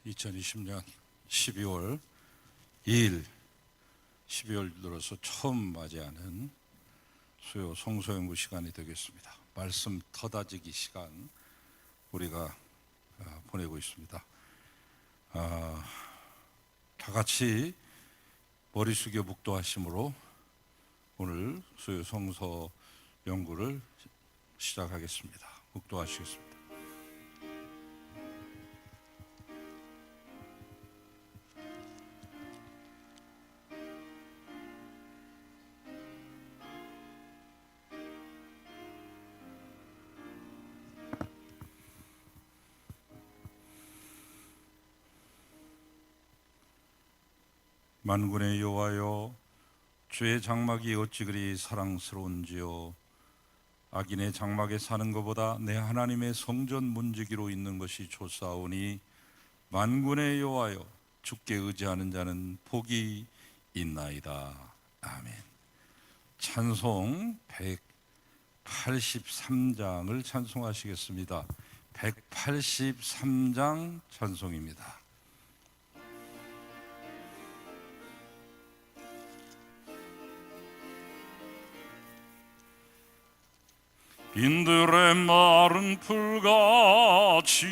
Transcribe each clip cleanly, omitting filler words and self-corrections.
2020년 12월 2일 12월 들어서 처음 맞이하는 수요 성소연구 시간이 되겠습니다. 말씀 터다지기 시간 우리가 보내고 있습니다. 다 같이 머리 숙여 묵도하심으로 오늘 수요 성서 연구를 시작하겠습니다. 묵도하시겠습니다. 만군의 여호와여, 주의 장막이 어찌 그리 사랑스러운지요. 악인의 장막에 사는 것보다 내 하나님의 성전 문지기로 있는 것이 좋사오니 만군의 여호와여, 주께 의지하는 자는 복이 있나이다. 아멘. 찬송 183장을 찬송하시겠습니다. 183장 찬송입니다. 빈들의 마른 풀같이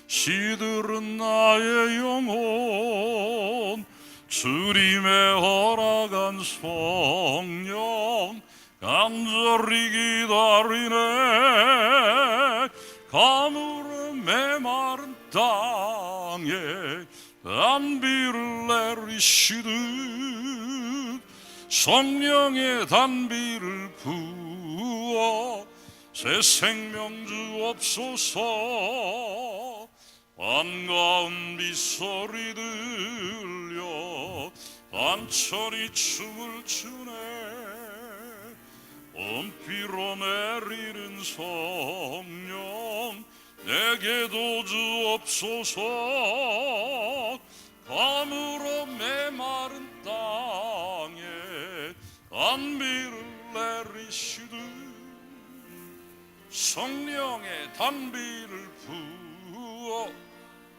시들은 나의 영혼, 주님의 허락한 성령 간절히 기다리네. 가물은 메마른 땅에 단비를 내리시듯 성령의 단비를 부어 새 생명 주옵소서. 반가운 빗소리 들려 단철이 춤을 추네. 엄피로 내리는 성령 내게도 주옵소서. 가물어 메마른 땅에 단비를 내리시듯 성령의 단비를 부어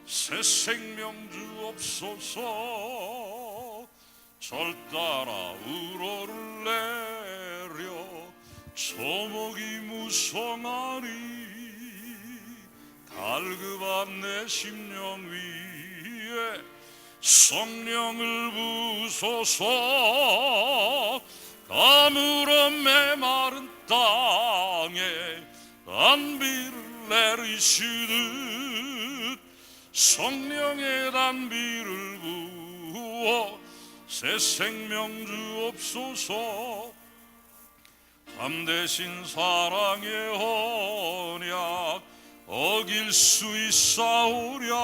새 생명 주옵소서. 절 따라 우러를 내려 초목이 무성하니 갈급한 내 심령 위에 성령을 부소서. 가물어 메마른 땅에 단비를 내리시듯 성령의 단비를 부어 새 생명 주옵소서. 참되신 사랑의 언약 어길 수 있사오랴.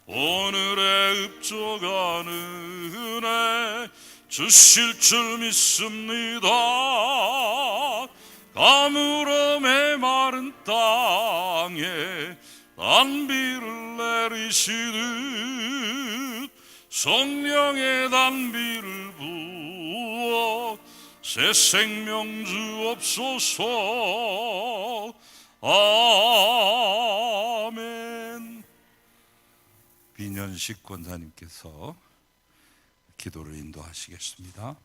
오늘의 읍조가는 은혜 주실 줄 믿습니다. 가물어 메마른 땅에 단비를 내리시듯 성령의 단비를 부어 새 생명 주옵소서. 아멘. 민현식 권사님께서 기도를 인도하시겠습니다.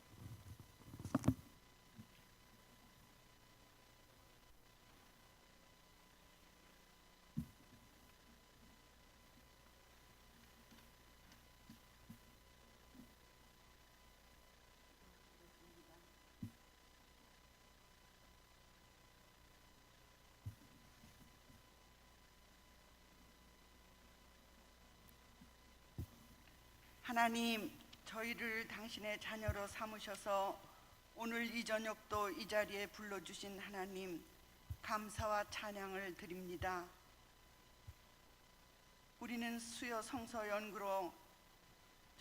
하나님, 저희를 당신의 자녀로 삼으셔서 오늘 이 저녁도 이 자리에 불러주신 하나님, 감사와 찬양을 드립니다. 우리는 수요 성서 연구로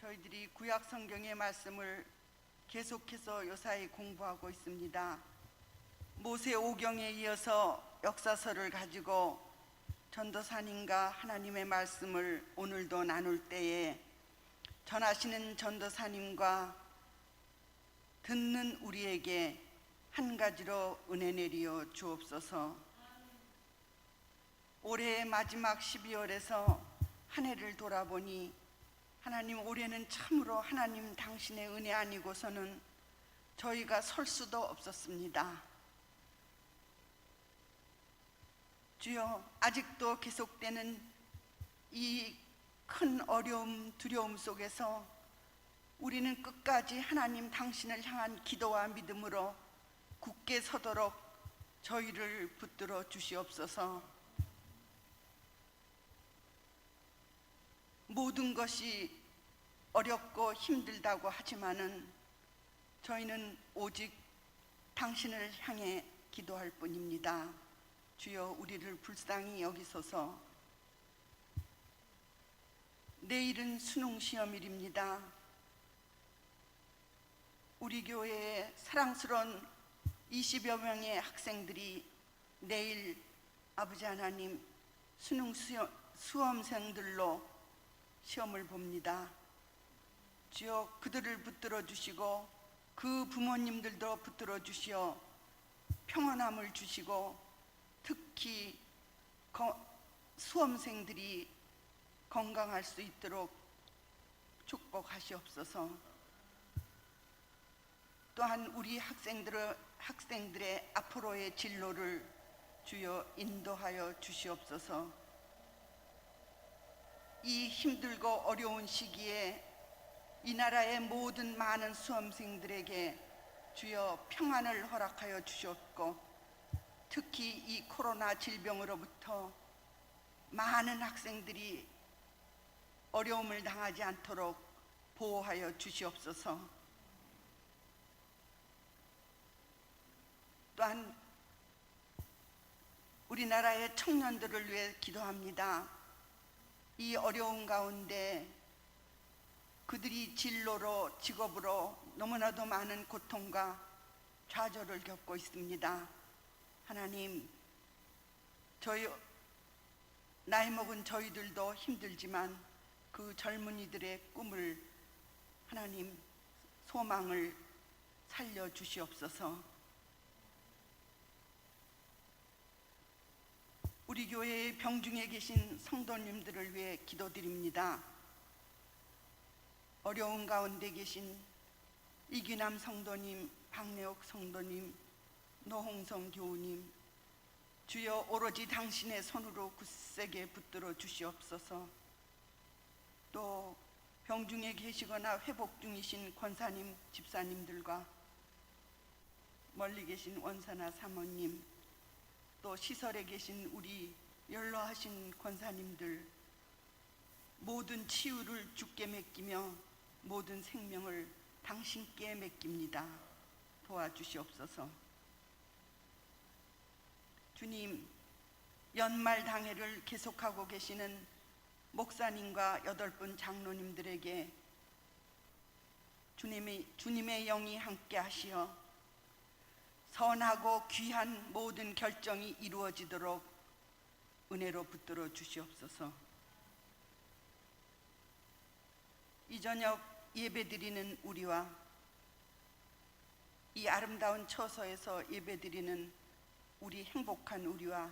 저희들이 구약 성경의 말씀을 계속해서 요사이 공부하고 있습니다. 모세 오경에 이어서 역사서를 가지고 전도사님과 하나님의 말씀을 오늘도 나눌 때에 전하시는 전도사님과 듣는 우리에게 한 가지로 은혜 내리어 주옵소서. 올해의 마지막 12월에서 한 해를 돌아보니 하나님, 올해는 참으로 하나님 당신의 은혜 아니고서는 저희가 설 수도 없었습니다. 주여, 아직도 계속되는 이 큰 어려움, 두려움 속에서 우리는 끝까지 하나님 당신을 향한 기도와 믿음으로 굳게 서도록 저희를 붙들어 주시옵소서. 모든 것이 어렵고 힘들다고 하지만은 저희는 오직 당신을 향해 기도할 뿐입니다. 주여, 우리를 불쌍히 여기소서. 내일은 수능 시험일입니다. 우리 교회의 사랑스러운 20여 명의 학생들이 내일 아버지 하나님 수능 수험생들로 시험을 봅니다. 주여, 그들을 붙들어 주시고 그 부모님들도 붙들어 주시어 평안함을 주시고, 특히 수험생들이 건강할 수 있도록 축복하시옵소서. 또한 우리 학생들의 앞으로의 진로를 주여 인도하여 주시옵소서. 이 힘들고 어려운 시기에 이 나라의 모든 많은 수험생들에게 주여 평안을 허락하여 주셨고, 특히 이 코로나 질병으로부터 많은 학생들이 어려움을 당하지 않도록 보호하여 주시옵소서. 또한 우리나라의 청년들을 위해 기도합니다. 이 어려운 가운데 그들이 진로로, 직업으로 너무나도 많은 고통과 좌절을 겪고 있습니다. 하나님, 나이 먹은 저희들도 힘들지만 그 젊은이들의 꿈을, 하나님 소망을 살려주시옵소서. 우리 교회의 병중에 계신 성도님들을 위해 기도드립니다. 어려운 가운데 계신 이규남 성도님, 박래옥 성도님, 노홍성 교우님, 주여 오로지 당신의 손으로 굳세게 붙들어 주시옵소서. 또 병중에 계시거나 회복 중이신 권사님, 집사님들과 멀리 계신 원사나 사모님, 또 시설에 계신 우리 연로하신 권사님들, 모든 치유를 주께 맡기며 모든 생명을 당신께 맡깁니다. 도와주시옵소서. 주님, 연말 당회를 계속하고 계시는 목사님과 8분 장로님들에게 주님의 영이 함께 하시어 선하고 귀한 모든 결정이 이루어지도록 은혜로 붙들어 주시옵소서. 이 저녁 예배드리는 우리와 이 아름다운 처소에서 예배드리는 우리 행복한 우리와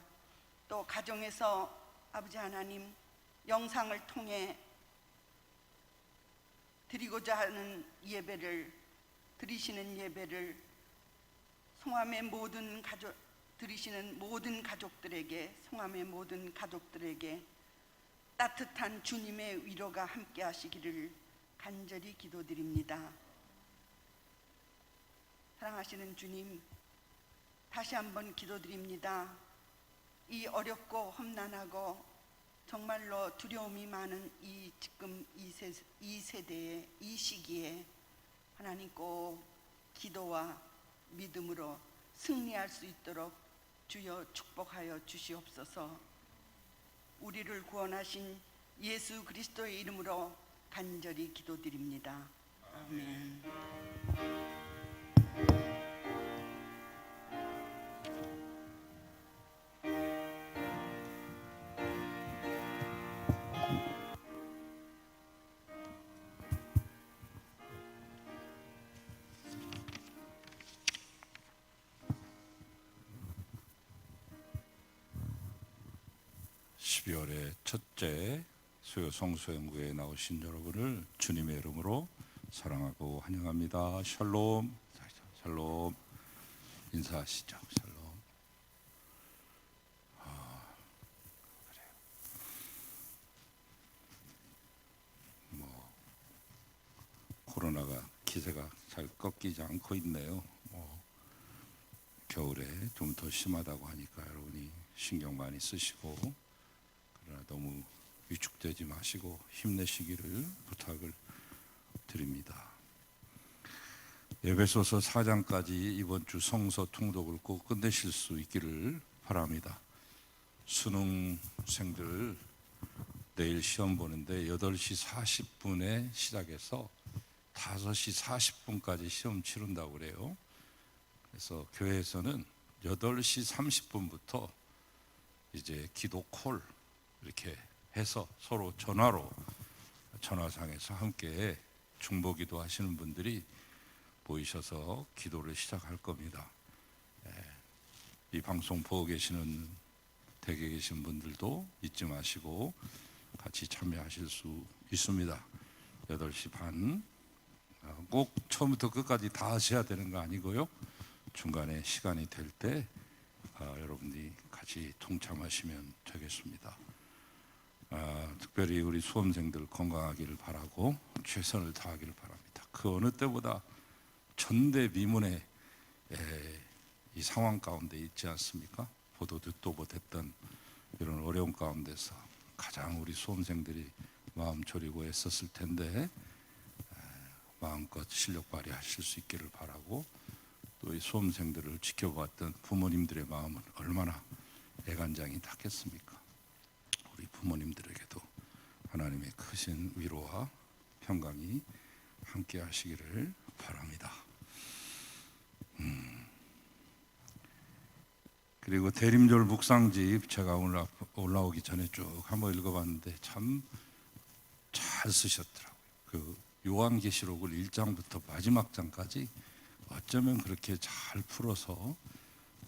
또 가정에서 아버지 하나님 영상을 통해 드리고자 하는 드리시는 예배를 송암의 모든 드리시는 모든 가족들에게, 송암의 모든 가족들에게 따뜻한 주님의 위로가 함께 하시기를 간절히 기도드립니다. 사랑하시는 주님, 다시 한번 기도드립니다. 이 어렵고 험난하고 정말로 두려움이 많은 지금 이 세대의 이 시기에 하나님 꼭 기도와 믿음으로 승리할 수 있도록 주여 축복하여 주시옵소서. 우리를 구원하신 예수 그리스도의 이름으로 간절히 기도드립니다. 아멘. 12월의 첫째 수요 성수연구에 나오신 여러분을 주님의 이름으로 사랑하고 환영합니다. 샬롬, 샬롬 인사하시죠. 샬롬. 그래요. 코로나가 기세가 잘 꺾이지 않고 있네요. 겨울에 좀 더 심하다고 하니까 여러분이 신경 많이 쓰시고, 그러나 너무 위축되지 마시고 힘내시기를 부탁을 드립니다. 에베소서 4장까지 이번 주 성서 통독을 꼭 끝내실 수 있기를 바랍니다. 수능생들 내일 시험 보는데 8시 40분에 시작해서 5시 40분까지 시험 치른다고 그래요. 그래서 교회에서는 8시 30분부터 이제 기도 콜 이렇게 해서 서로 전화로, 전화상에서 함께 중보기도 하시는 분들이 모이셔서 기도를 시작할 겁니다. 이 방송 보고 계시는 댁에 계신 분들도 잊지 마시고 같이 참여하실 수 있습니다. 8시 반, 꼭 처음부터 끝까지 다 하셔야 되는 거 아니고요, 중간에 시간이 될 때 여러분들이 같이 동참하시면 되겠습니다. 특별히 우리 수험생들 건강하기를 바라고 최선을 다하기를 바랍니다. 그 어느 때보다 전대미문의 이 상황 가운데 있지 않습니까? 보도 듣도 못했던 이런 어려운 가운데서 가장 우리 수험생들이 마음 졸이고 애썼을 텐데 마음껏 실력 발휘하실 수 있기를 바라고, 또 이 수험생들을 지켜보았던 부모님들의 마음은 얼마나 애간장이 닿겠습니까? 우리 부모님들에게도 하나님의 크신 위로와 평강이 함께 하시기를 바랍니다. 그리고 대림절 묵상집 제가 오늘 올라오기 전에 쭉 한번 읽어봤는데 참 잘 쓰셨더라고요. 그 요한계시록을 1장부터 마지막 장까지 어쩌면 그렇게 잘 풀어서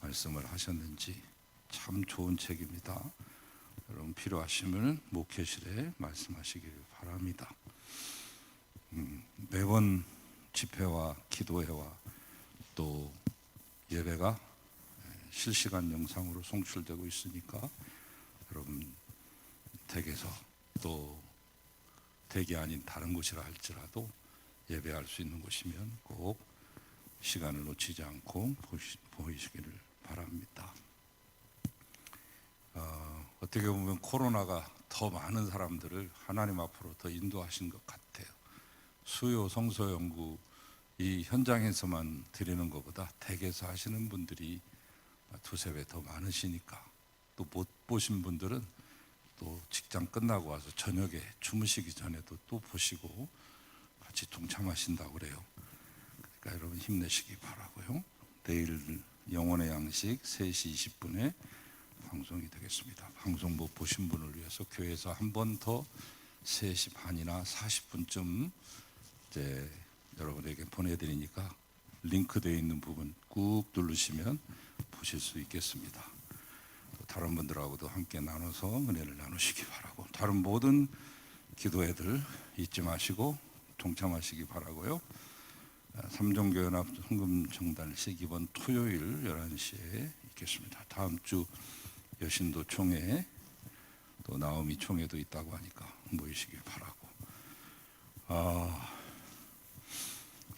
말씀을 하셨는지 참 좋은 책입니다. 여러분 필요하시면 목회실에 말씀하시기를 바랍니다. 매번 집회와 기도회와 또 예배가 실시간 영상으로 송출되고 있으니까 여러분 댁에서, 또 댁이 아닌 다른 곳이라 할지라도 예배할 수 있는 곳이면 꼭 시간을 놓치지 않고 보이시기를 바랍니다. 어떻게 보면 코로나가 더 많은 사람들을 하나님 앞으로 더 인도하신 것 같아요. 수요 성서 연구 이 현장에서만 드리는 것보다 댁에서 하시는 분들이 2~3배 더 많으시니까, 또 못 보신 분들은 또 직장 끝나고 와서 저녁에 주무시기 전에도 또 보시고 같이 동참하신다고 그래요. 그러니까 여러분 힘내시기 바라고요. 내일 영혼의 양식 3시 20분에 방송이 되겠습니다. 방송 못 보신 분을 위해서 교회에서 한 번 더 3시 반이나 40분쯤 이제 여러분에게 보내드리니까 링크되어 있는 부분 꾹 누르시면 보실 수 있겠습니다. 또 다른 분들하고도 함께 나눠서 은혜를 나누시기 바라고, 다른 모든 기도회들 잊지 마시고 동참하시기 바라고요. 삼종교연합 헌금정단식 이번 토요일 11시에 있겠습니다. 다음 주 여신도 총회, 또 나오미 총회도 있다고 하니까 모이시길 바라고,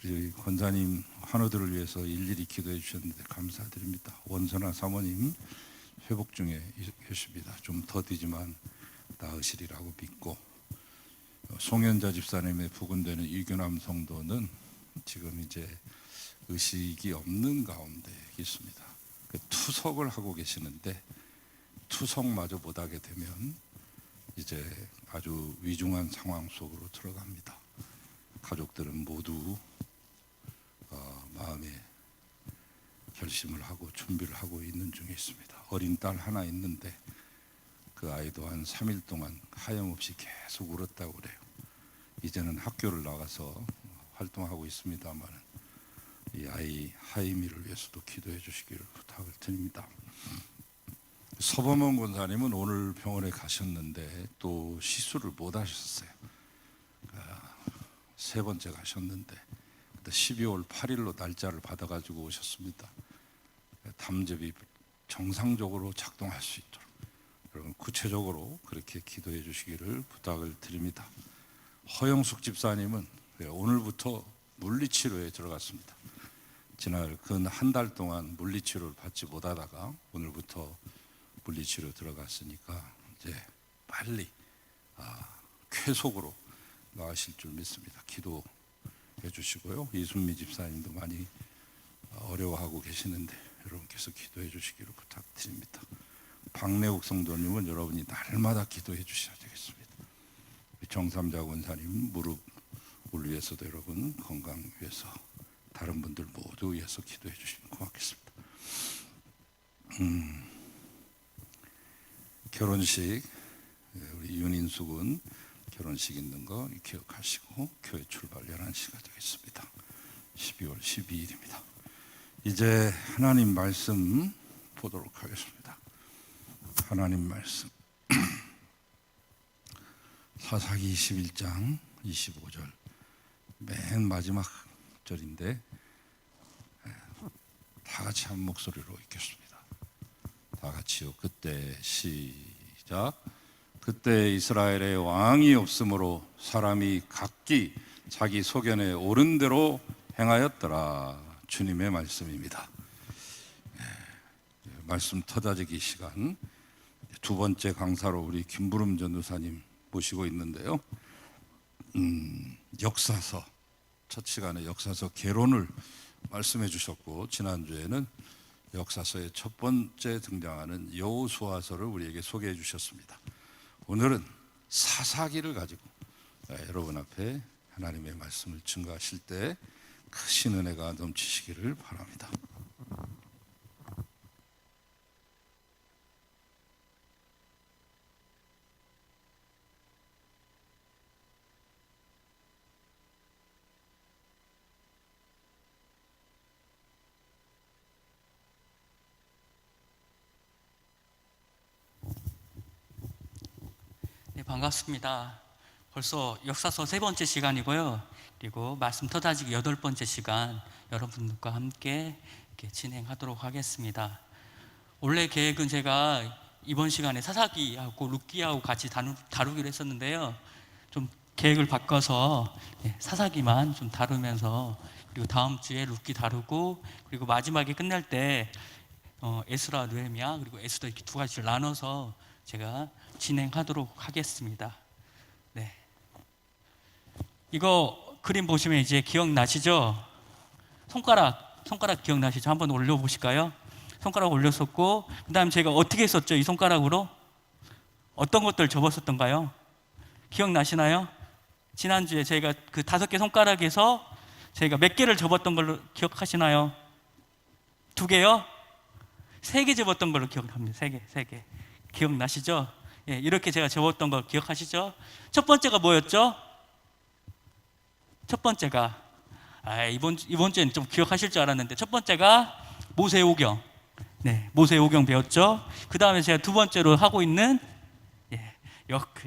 우리 권사님 환우들을 위해서 일일이 기도해 주셨는데 감사드립니다. 원선아 사모님 회복 중에 계십니다. 좀 더디지만 나으시리라고 믿고, 송현자 집사님의 부근되는 이규남 성도는 지금 이제 의식이 없는 가운데 있습니다. 투석을 하고 계시는데 투석마저 못하게 되면 이제 아주 위중한 상황 속으로 들어갑니다. 가족들은 모두 마음에 결심을 하고 준비를 하고 있는 중에 있습니다. 어린 딸 하나 있는데 그 아이도 한 3일 동안 하염없이 계속 울었다고 그래요. 이제는 학교를 나가서 활동하고 있습니다만 이 아이 하이미를 위해서도 기도해 주시기를 부탁을 드립니다. 서범원 권사님은 오늘 병원에 가셨는데 또 시술을 못 하셨어요. 세 번째 가셨는데 12월 8일로 날짜를 받아가지고 오셨습니다. 담즙이 정상적으로 작동할 수 있도록 여러분 구체적으로 그렇게 기도해 주시기를 부탁을 드립니다. 허영숙 집사님은 오늘부터 물리치료에 들어갔습니다. 지난 근 한 달 동안 물리치료를 받지 못하다가 오늘부터 물리치료 들어갔으니까 이제 빨리 쾌속으로 나으실 줄 믿습니다. 기도해 주시고요. 이순미 집사님도 많이 어려워하고 계시는데 여러분께서 기도해 주시기를 부탁드립니다. 박내욱 성도님은 여러분이 날마다 기도해 주셔야 되겠습니다. 정삼자 권사님 무릎을 위해서도 여러분 건강 위해서 다른 분들 모두 위해서 기도해 주시면 고맙겠습니다. 결혼식 우리 윤인수 군 결혼식 있는 거 기억하시고 교회 출발 11시가 되겠습니다. 12월 12일입니다. 이제 하나님 말씀 보도록 하겠습니다. 하나님 말씀 사사기 21장 25절 맨 마지막 절인데 다 같이 한 목소리로 읽겠습니다. 다 같이요. 그때 시작. 그때 이스라엘에 왕이 없으므로 사람이 각기 자기 소견에 옳은 대로 행하였더라. 주님의 말씀입니다. 말씀 터다지기 시간 두 번째 강사로 우리 김부름 전도사님 모시고 있는데요. 역사서 첫 시간에 역사서 개론을 말씀해 주셨고 지난주에는 역사서의 첫 번째 등장하는 여호수아서를 우리에게 소개해 주셨습니다. 오늘은 사사기를 가지고 여러분 앞에 하나님의 말씀을 증거하실 때 크신 은혜가 넘치시기를 바랍니다. 네, 반갑습니다. 벌써 역사서 세 번째 시간이고요. 그리고 말씀 터다지기 8번째 시간 여러분들과 함께 이렇게 진행하도록 하겠습니다. 원래 계획은 제가 이번 시간에 사사기하고 룻기하고 같이 다루기로 했었는데요. 좀 계획을 바꿔서 사사기만 좀 다루면서 그리고 다음 주에 룻기 다루고 그리고 마지막에 끝날 때 에스라, 느헤미야 그리고 에스더 이렇게 두 가지를 나눠서 제가 진행하도록 하겠습니다. 네. 이거 그림 보시면 이제 기억나시죠? 손가락 기억나시죠? 한번 올려보실까요? 손가락 올렸었고 그 다음에 제가 어떻게 했었죠? 이 손가락으로 어떤 것들 접었었던가요? 기억나시나요? 지난주에 저희가 그 5개 손가락에서 저희가 몇 개를 접었던 걸로 기억하시나요? 2개요? 3개 접었던 걸로 기억합니다. 3개 기억나시죠? 예, 이렇게 제가 접었던 거 기억하시죠? 첫 번째가 뭐였죠? 첫 번째가 이번 주에는 좀 기억하실 줄 알았는데 첫 번째가 모세오경. 네, 모세오경 배웠죠? 그 다음에 제가 두 번째로 하고 있는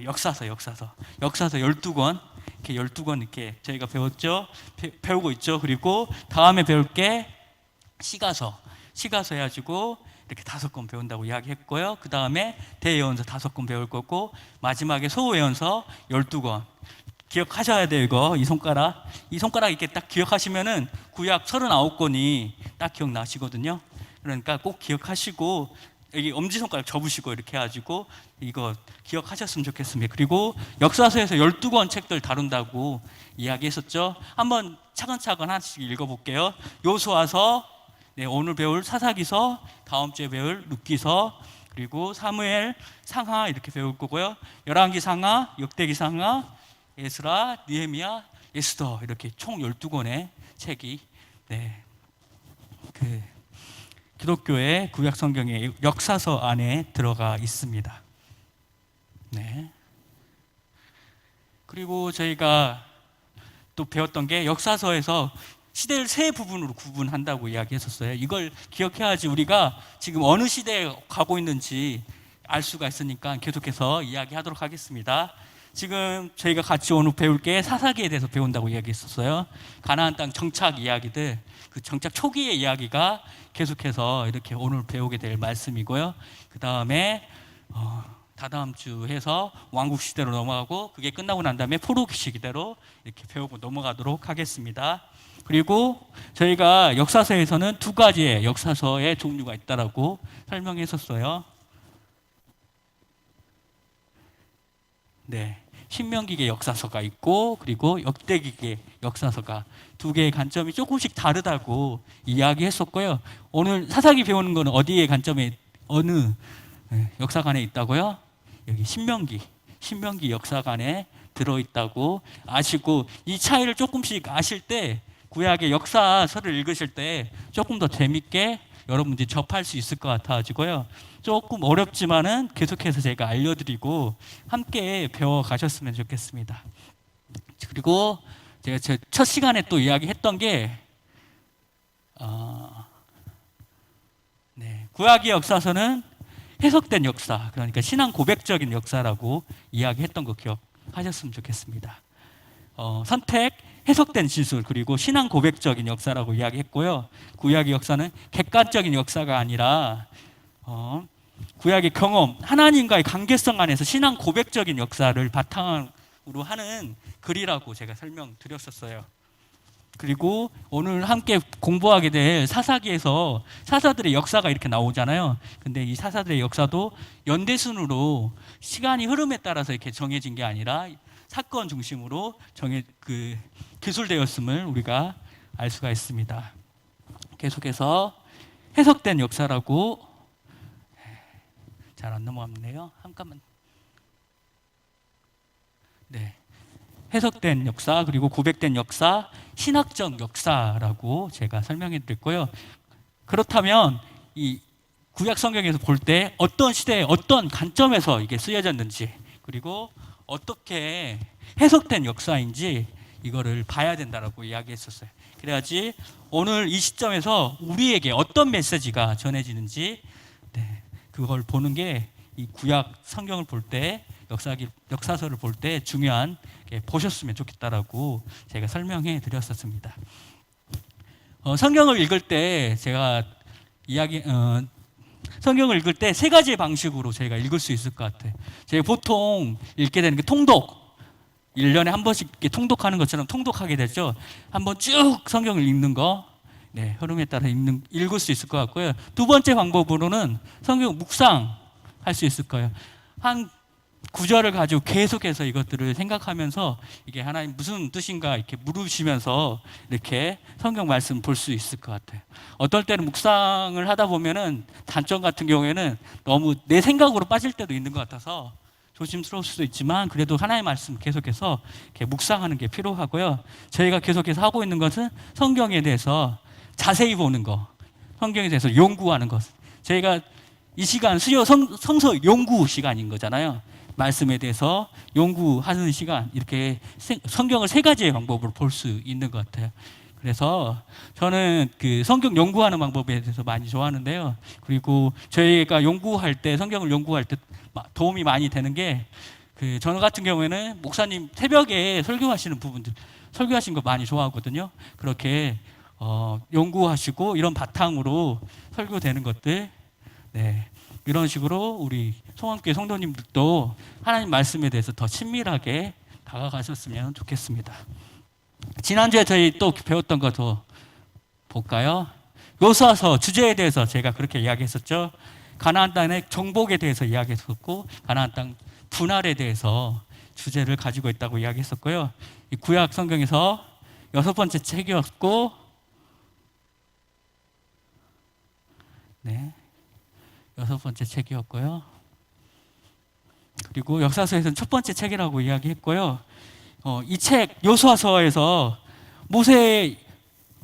역사서 12권 이렇게 12권 이렇게 저희가 배웠죠? 배우고 있죠? 그리고 다음에 배울 게 시가서 해가지고 이렇게 5권 배운다고 이야기했고요. 그 다음에 대예언서 5권 배울 거고 마지막에 소예언서 12권 기억하셔야 돼요. 이 손가락 이렇게 딱 기억하시면은 구약 39권이 딱 기억나시거든요. 그러니까 꼭 기억하시고 여기 엄지손가락 접으시고 이렇게 해가지고 이거 기억하셨으면 좋겠습니다. 그리고 역사서에서 12권 책들 다룬다고 이야기했었죠. 한번 차근차근 하나씩 읽어볼게요. 요수아서, 오늘 배울 사사기서, 다음 주에 배울 룻기서, 그리고 사무엘 상하 이렇게 배울 거고요. 열왕기 상하, 역대기 상하, 에스라, 느헤미야, 에스더 이렇게 총 12권의 책이 기독교의 구약 성경의 역사서 안에 들어가 있습니다. 네. 그리고 저희가 또 배웠던 게 역사서에서 시대를 세 부분으로 구분한다고 이야기했었어요. 이걸 기억해야지 우리가 지금 어느 시대에 가고 있는지 알 수가 있으니까 계속해서 이야기하도록 하겠습니다. 지금 저희가 같이 오늘 배울 게 사사기에 대해서 배운다고 이야기했었어요. 가나안 땅 정착 이야기들, 그 정착 초기의 이야기가 계속해서 이렇게 오늘 배우게 될 말씀이고요. 그 다음에 다다음 주 해서 왕국 시대로 넘어가고, 그게 끝나고 난 다음에 포로기 시대로 이렇게 배우고 넘어가도록 하겠습니다. 그리고 저희가 역사서에서는 두 가지의 역사서의 종류가 있다라고 설명했었어요. 네, 신명기계 역사서가 있고, 그리고 역대기계 역사서가 두 개의 관점이 조금씩 다르다고 이야기했었고요. 오늘 사사기 배우는 거는 어디에 관점에 어느 역사관에 있다고요? 여기 신명기 역사관에 들어있다고 아시고, 이 차이를 조금씩 아실 때 구약의 역사서를 읽으실 때 조금 더 재밌게 여러분들이 접할 수 있을 것 같아가지고요. 조금 어렵지만은 계속해서 제가 알려드리고 함께 배워가셨으면 좋겠습니다. 그리고 제가 제 첫 시간에 또 이야기했던 게 구약의 역사서는 해석된 역사, 그러니까 신앙 고백적인 역사라고 이야기했던 거 기억하셨으면 좋겠습니다. 선택, 해석된 진술, 그리고 신앙 고백적인 역사라고 이야기했고요. 구약의 역사는 객관적인 역사가 아니라 구약의 경험, 하나님과의 관계성 안에서 신앙 고백적인 역사를 바탕으로 하는 글이라고 제가 설명드렸었어요. 그리고 오늘 함께 공부하게 될 사사기에서 사사들의 역사가 이렇게 나오잖아요. 근데 이 사사들의 역사도 연대순으로 시간이 흐름에 따라서 이렇게 정해진 게 아니라 사건 중심으로 기술되었음을 우리가 알 수가 있습니다. 계속해서 해석된 역사라고, 잘 안 넘어갔네요. 잠깐만. 네, 해석된 역사, 그리고 고백된 역사, 신학적 역사라고 제가 설명해 드렸고요. 그렇다면 이 구약 성경에서 볼 때 어떤 시대에 어떤 관점에서 이게 쓰여졌는지, 그리고 어떻게 해석된 역사인지 이거를 봐야 된다라고 이야기했었어요. 그래야지 오늘 이 시점에서 우리에게 어떤 메시지가 전해지는지, 그걸 보는 게 이 구약 성경을 볼 때, 역사서를 볼 때 중요한 게 보셨으면 좋겠다라고 제가 설명해 드렸었습니다. 성경을 읽을 때 제가 성경을 읽을 때 세 가지의 방식으로 저희가 읽을 수 있을 것 같아요. 제가 보통 읽게 되는 게 통독, 1년에 한 번씩 이렇게 통독하는 것처럼 통독하게 되죠. 한번 쭉 성경을 읽는 거, 흐름에 따라 읽을 수 있을 것 같고요. 두 번째 방법으로는 성경 묵상할 수 있을 거예요. 한 구절을 가지고 계속해서 이것들을 생각하면서 이게 하나님 무슨 뜻인가 이렇게 물으시면서 이렇게 성경 말씀 볼 수 있을 것 같아요. 어떨 때는 묵상을 하다 보면은 단점 같은 경우에는 너무 내 생각으로 빠질 때도 있는 것 같아서 조심스러울 수도 있지만, 그래도 하나님의 말씀 계속해서 이렇게 묵상하는 게 필요하고요. 저희가 계속해서 하고 있는 것은 성경에 대해서 자세히 보는 거, 성경에 대해서 연구하는 것. 저희가 이 시간 수요 성서 연구 시간인 거잖아요. 말씀에 대해서 연구하는 시간, 이렇게 성경을 세 가지의 방법으로 볼 수 있는 것 같아요. 그래서 저는 그 성경 연구하는 방법에 대해서 많이 좋아하는데요. 그리고 저희가 연구할 때, 성경을 연구할 때 도움이 많이 되는 게, 저 같은 경우에는 목사님 새벽에 설교하시는 부분들, 설교하신 거 많이 좋아하거든요. 그렇게 연구하시고 이런 바탕으로 설교되는 것들, 이런 식으로 우리 성황교회 성도님들도 하나님 말씀에 대해서 더 친밀하게 다가가셨으면 좋겠습니다. 지난주에 저희 또 배웠던 거 더 볼까요? 여호수아서 주제에 대해서 제가 그렇게 이야기했었죠. 가나안 땅의 정복에 대해서 이야기했었고, 가나안 땅 분할에 대해서 주제를 가지고 있다고 이야기했었고요. 이 구약 성경에서 6번째 책이었고, 여섯 번째 책이었고요. 그리고 역사서에서는 첫 번째 책이라고 이야기했고요. 이 책 여호수아서에서 모세의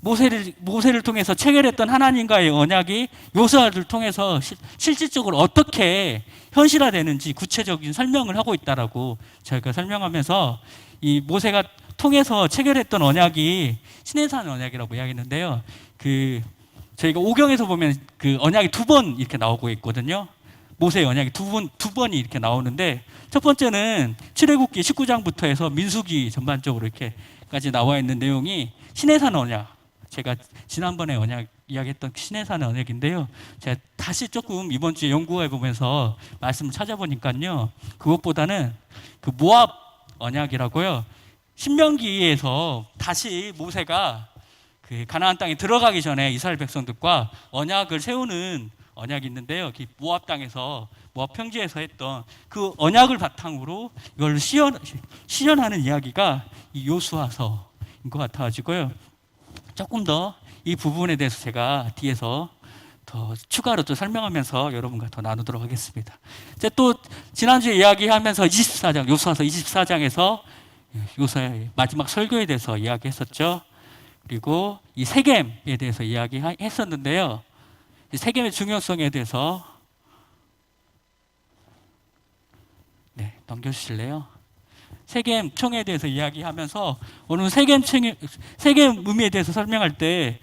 모세를 통해서 체결했던 하나님과의 언약이 요수아를 통해서 실질적으로 어떻게 현실화되는지 구체적인 설명을 하고 있다라고 저희가 설명하면서 이 모세가 통해서 체결했던 언약이 시내산 언약이라고 이야기했는데요. 저희가 오경에서 보면 그 언약이 2번 이렇게 나오고 있거든요. 모세의 언약이 두 번이 이렇게 나오는데, 첫 번째는 출애굽기 19장부터 해서 민수기 전반적으로 이렇게까지 나와 있는 내용이 시내산 언약, 제가 지난번에 언약 이야기했던 시내산 언약인데요. 제가 다시 조금 이번 주에 연구해 보면서 말씀을 찾아보니까요, 그것보다는 그 모압 언약이라고요. 신명기에서 다시 모세가 그 가나안 땅에 들어가기 전에 이스라엘 백성들과 언약을 세우는 언약이 있는데요. 모압 땅에서, 모압 평지에서 했던 그 언약을 바탕으로 이걸 실현하는 이야기가 이 요수아서인 것 같아가지고요. 조금 더 이 부분에 대해서 제가 뒤에서 더 추가로 또 설명하면서 여러분과 더 나누도록 하겠습니다. 이제 또 지난주에 이야기하면서 24장, 요수아서 24장에서 요수아의 마지막 설교에 대해서 이야기했었죠. 그리고 이 세겜에 대해서 이야기했었는데요. 이 세겜의 중요성에 대해서 넘겨주실래요? 세겜 총에 대해서 이야기하면서 오늘 세겜 의미에 대해서 설명할 때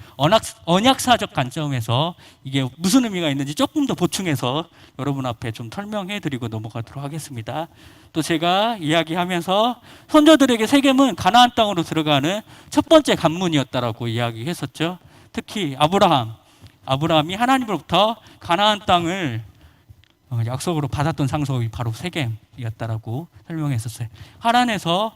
언약사적 관점에서 이게 무슨 의미가 있는지 조금 더 보충해서 여러분 앞에 좀 설명해드리고 넘어가도록 하겠습니다. 또 제가 이야기하면서 선조들에게 세겜은 가나안 땅으로 들어가는 첫 번째 관문이었다라고 이야기했었죠. 특히 아브라함이 하나님으로부터 가나안 땅을 약속으로 받았던 장소가 바로 세겜이었다라고 설명했었어요. 하란에서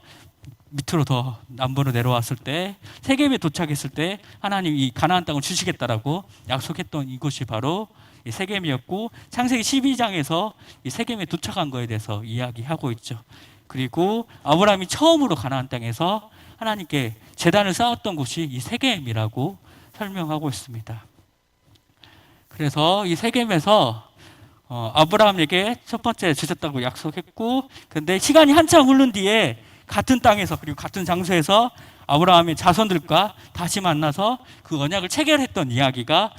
밑으로 더 남부로 내려왔을 때, 세겜에 도착했을 때 하나님 이 가나안 땅을 주시겠다라고 약속했던 이곳이 바로 이 세겜이었고, 창세기 12장에서 이 세겜에 도착한 거에 대해서 이야기하고 있죠. 그리고 아브라함이 처음으로 가나안 땅에서 하나님께 제단을 쌓았던 곳이 이 세겜이라고 설명하고 있습니다. 그래서 이 세겜에서 아브라함에게 첫 번째 주셨다고 약속했고, 근데 시간이 한참 흐른 뒤에 같은 땅에서, 그리고 같은 장소에서 아브라함의 자손들과 다시 만나서 그 언약을 체결했던 이야기가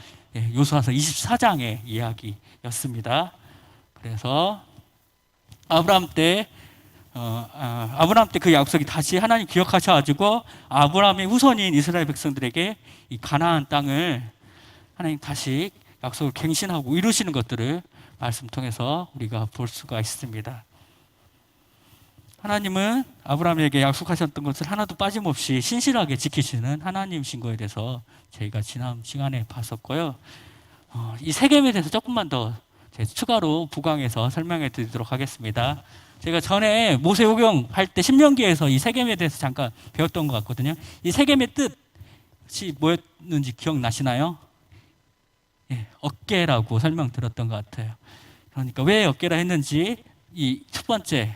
요수아서 24장의 이야기였습니다. 그래서 아브라함 때 그 약속이 다시 하나님 기억하셔가지고 아브라함의 후손인 이스라엘 백성들에게 이 가나안 땅을 하나님 다시 약속을 갱신하고 이루시는 것들을 말씀 통해서 우리가 볼 수가 있습니다. 하나님은 아브라함에게 약속하셨던 것을 하나도 빠짐없이 신실하게 지키시는 하나님이신 거에 대해서 저희가 지난 시간에 봤었고요. 이 세겜에 대해서 조금만 더 추가로 부강해서 설명해 드리도록 하겠습니다. 제가 전에 모세오경 할 때 신명기에서 이 세겜에 대해서 잠깐 배웠던 것 같거든요. 이 세겜의 뜻이 뭐였는지 기억나시나요? 어깨라고 설명드렸던 것 같아요. 그러니까 왜 어깨라 했는지, 이 첫 번째,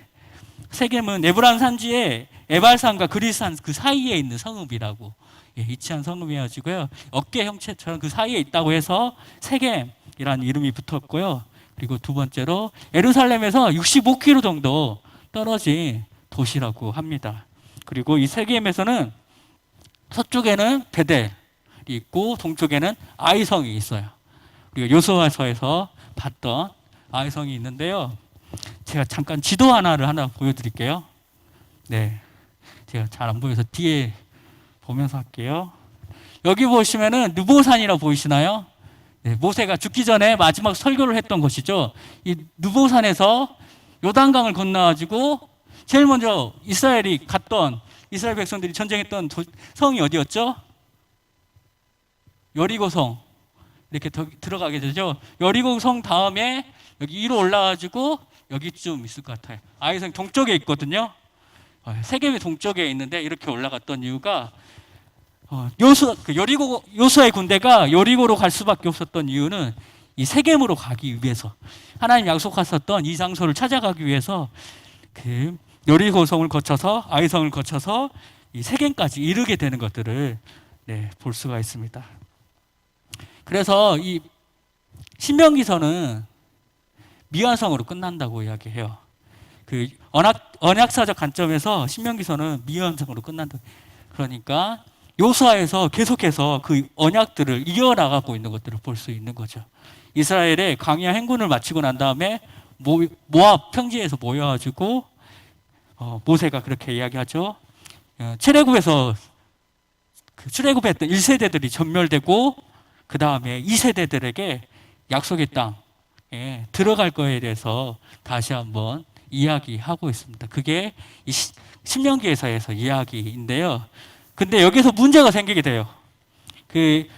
세겜은 에브라임 산지에 에발산과 그리스산 그 사이에 있는 성읍이라고, 위치한 성읍이어가지고요, 어깨 형체처럼 그 사이에 있다고 해서 세겜이라는 이름이 붙었고요. 그리고 두 번째로 예루살렘에서 65km 정도 떨어진 도시라고 합니다. 그리고 이 세겜에서는 서쪽에는 베델이 있고 동쪽에는 아이성이 있어요. 그리고 요수아서에서 봤던 아이성이 있는데요. 제가 잠깐 지도 하나 보여드릴게요. 제가 잘 안 보여서 뒤에 보면서 할게요. 여기 보시면은 느보산이라고 보이시나요? 모세가 죽기 전에 마지막 설교를 했던 곳이죠. 이 느보산에서 요단강을 건너가지고 제일 먼저 이스라엘 백성들이 전쟁했던 성이 어디였죠? 여리고성. 이렇게 들어가게 되죠. 여리고성 다음에 여기 위로 올라가지고 여기쯤 있을 것 같아요. 아이성 동쪽에 있거든요. 세겜의 동쪽에 있는데 이렇게 올라갔던 이유가 요수아의 군대가 여리고로 갈 수밖에 없었던 이유는 이 세겜으로 가기 위해서, 하나님 약속하셨던 이 장소를 찾아가기 위해서 그 여리고성을 거쳐서 아이성을 거쳐서 이 세겜까지 이르게 되는 것들을 볼 수가 있습니다. 그래서 이 신명기서는 미완성으로 끝난다고 이야기해요. 그 언약사적 관점에서 신명기서는 미완성으로 끝난다. 그러니까 요수아에서 계속해서 그 언약들을 이어나가고 있는 것들을 볼 수 있는 거죠. 이스라엘의 광야 행군을 마치고 난 다음에 모압 평지에서 모여가지고 모세가 그렇게 이야기하죠. 출애굽에서 출애굽했던 1세대들이 전멸되고 그 다음에 2세대들에게 약속의 땅에 들어갈 거에 대해서 다시 한번 이야기하고 있습니다. 그게 이 신명기에서에서 이야기인데요. 근데 여기서 문제가 생기게 돼요. 그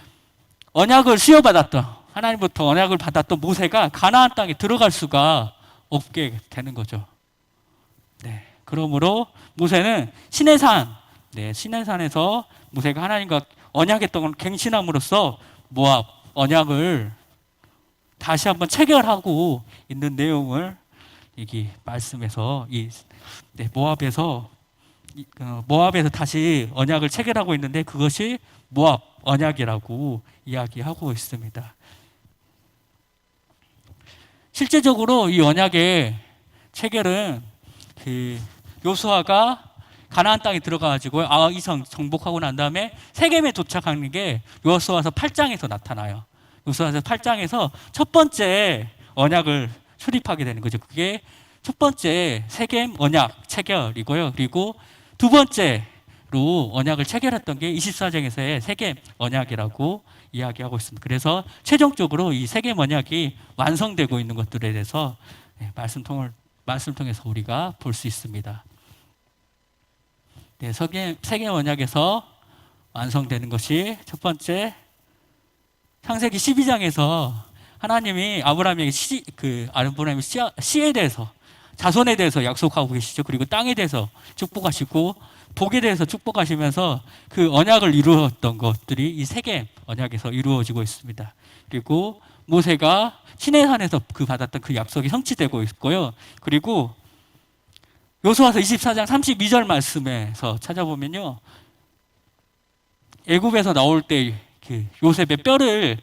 언약을 수여받았던 하나님부터 언약을 받았던 모세가 가나안 땅에 들어갈 수가 없게 되는 거죠. 네, 그러므로 모세는 시내산, 시내산에서 모세가 하나님과 언약했던 걸 갱신함으로써 모압 언약을 다시 한번 체결하고 있는 내용을 여기 말씀에서 모압에서 다시 언약을 체결하고 있는데 그것이 모압 언약이라고 이야기하고 있습니다. 실제적으로 이 언약의 체결은 요수아가 가나안 땅에 들어가가지고 아이성 정복하고 난 다음에 세겜에 도착하는 게 요수아서 8장에서 나타나요. 요수아서 8장에서 첫 번째 언약을 수립하게 되는 거죠. 그게 첫 번째 세겜 언약 체결이고요. 그리고 두 번째로 언약을 체결했던 게 24장에서의 세겜 언약이라고 이야기하고 있습니다. 그래서 최종적으로 이 세겜 언약이 완성되고 있는 것들에 대해서 말씀을 통해서 우리가 볼 수 있습니다. 네, 세겜 언약에서 완성되는 것이 첫 번째, 창세기 12장에서 하나님이 아브라함에게 씨에 대해서, 자손에 대해서 약속하고 계시죠. 그리고 땅에 대해서 축복하시고 복에 대해서 축복하시면서 그 언약을 이루었던 것들이 이 세겜 언약에서 이루어지고 있습니다. 그리고 모세가 시내산에서 받았던 그 약속이 성취되고 있고요. 그리고 요수아서 24장 32절 말씀에서 찾아보면요, 애굽에서 나올 때 요셉의 뼈를